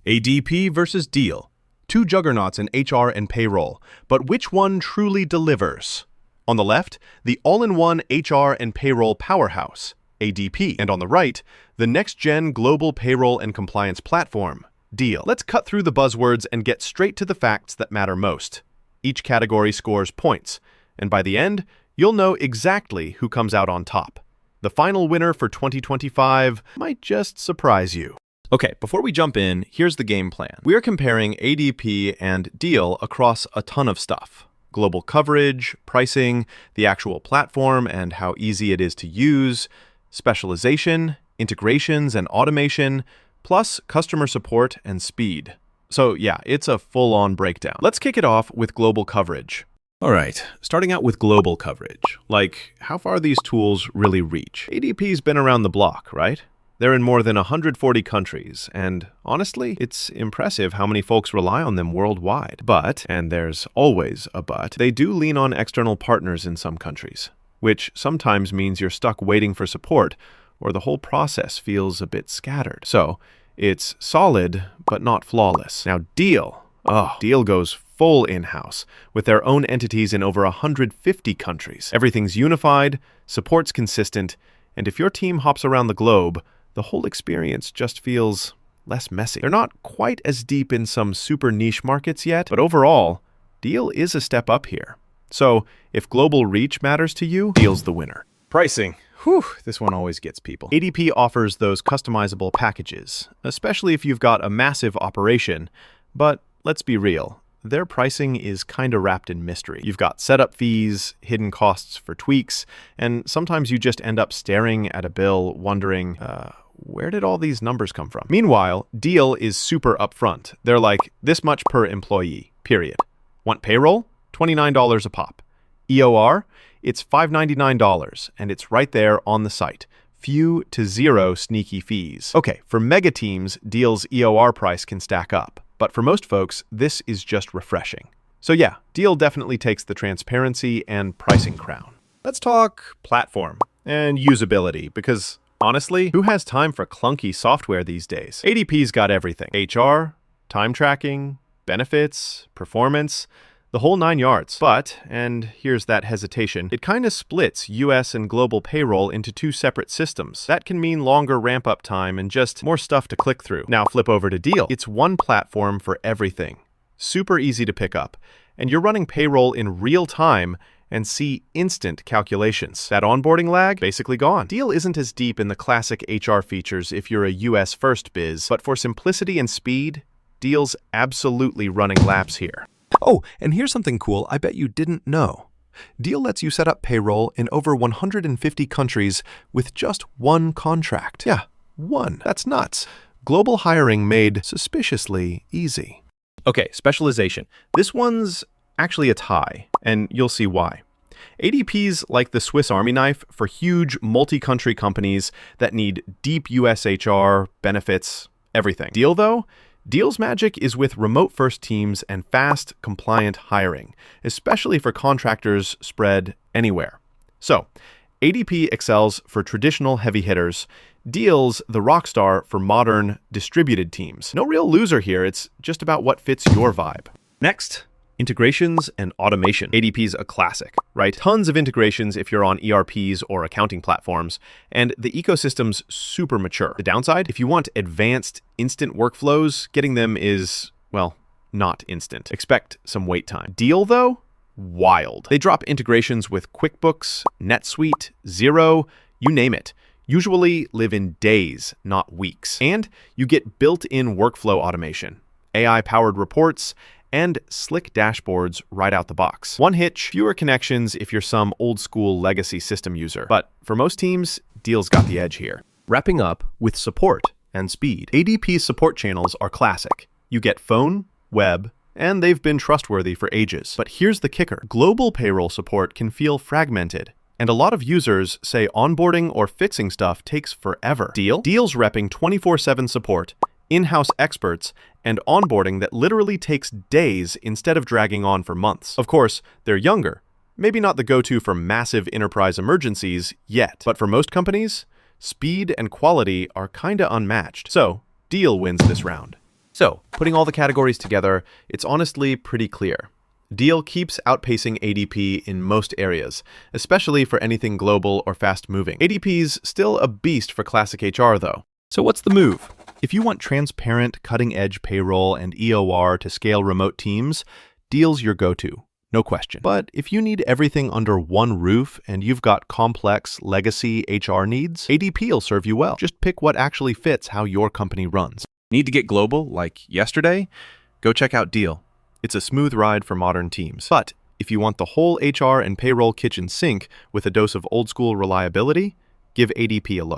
ADP versus Deel. Two juggernauts in HR and payroll, but which one truly delivers? On the left, the all-in-one HR and payroll powerhouse, ADP, and on the right, the next-gen global payroll and compliance platform, Deel. Let's cut through the buzzwords and get straight to the facts that matter most. Each category scores points, and by the end, you'll know exactly who comes out on top. The final winner for 2025 might just surprise you. Okay, before we jump in, here's the game plan. We are comparing ADP and Deel across a ton of stuff. Global coverage, pricing, the actual platform and how easy it is to use, specialization, integrations and automation, plus customer support and speed. So yeah, it's a full-on breakdown. Let's kick it off with global coverage. All right, starting out with global coverage. Like, how far these tools really reach. ADP's been around the block, right? They're in more than 140 countries, and honestly, it's impressive how many folks rely on them worldwide. But, and there's always a but, they do lean on external partners in some countries, which sometimes means you're stuck waiting for support, or the whole process feels a bit scattered. So, it's solid, but not flawless. Now, Deel goes full in-house, with their own entities in over 150 countries. Everything's unified, support's consistent, and if your team hops around the globe, the whole experience just feels less messy. They're not quite as deep in some super niche markets yet, but overall, Deel is a step up here. So, if global reach matters to you, Deel's the winner. Pricing. Whew, this one always gets people. ADP offers those customizable packages, especially if you've got a massive operation, but let's be real. Their pricing is kinda wrapped in mystery. You've got setup fees, hidden costs for tweaks, and sometimes you just end up staring at a bill wondering, where did all these numbers come from? Meanwhile, Deel is super upfront. They're like, this much per employee, period. Want payroll? $29 a pop. EOR? It's $599, and it's right there on the site. Few to zero sneaky fees. Okay, for mega teams, Deel's EOR price can stack up. But for most folks, this is just refreshing. So yeah, Deel definitely takes the transparency and pricing crown. Let's talk platform and usability, because honestly, who has time for clunky software these days? ADP's got everything. HR, time tracking, benefits, performance, the whole 9 yards. But, and here's that hesitation, it kind of splits US and global payroll into two separate systems. That can mean longer ramp-up time and just more stuff to click through. Now flip over to Deel. It's one platform for everything. Super easy to pick up. And you're running payroll in real time and see instant calculations. That onboarding lag, basically gone. Deel isn't as deep in the classic HR features if you're a US first biz, but for simplicity and speed, Deel's absolutely running laps here. Oh, and here's something cool I bet you didn't know. Deel lets you set up payroll in over 150 countries with just one contract. Yeah, one. That's nuts. Global hiring made suspiciously easy. Okay, specialization. This one's actually a tie, and you'll see why. ADP's like the Swiss Army knife for huge multi-country companies that need deep US HR, benefits, everything. Deel, though? Deel's magic is with remote-first teams and fast, compliant hiring, especially for contractors spread anywhere. So, ADP excels for traditional heavy hitters. Deel's the rock star for modern, distributed teams. No real loser here, it's just about what fits your vibe. Next, integrations and automation. ADP's a classic, right? Tons of integrations if you're on ERPs or accounting platforms, and the ecosystem's super mature. The downside, if you want advanced, instant workflows, getting them is, well, not instant. Expect some wait time. Deel, though? Wild. They drop integrations with QuickBooks, NetSuite, Xero, you name it. Usually live in days, not weeks. And you get built-in workflow automation, AI-powered reports, and slick dashboards right out the box. One hitch, fewer connections if you're some old-school legacy system user. But for most teams, Deel's got the edge here. Wrapping up with support and speed. ADP's support channels are classic. You get phone, web, and they've been trustworthy for ages. But here's the kicker. Global payroll support can feel fragmented, and a lot of users say onboarding or fixing stuff takes forever. Deel's repping 24/7 support, in-house experts, and onboarding that literally takes days instead of dragging on for months. Of course, they're younger. Maybe not the go-to for massive enterprise emergencies yet, but for most companies, speed and quality are kinda unmatched. So, Deel wins this round. So, putting all the categories together, it's honestly pretty clear. Deel keeps outpacing ADP in most areas, especially for anything global or fast-moving. ADP's still a beast for classic HR, though. So what's the move? If you want transparent, cutting-edge payroll and EOR to scale remote teams, Deel's your go-to, no question. But if you need everything under one roof and you've got complex legacy HR needs, ADP will serve you well. Just pick what actually fits how your company runs. Need to get global, like yesterday? Go check out Deel. It's a smooth ride for modern teams. But if you want the whole HR and payroll kitchen sink with a dose of old-school reliability, give ADP a look.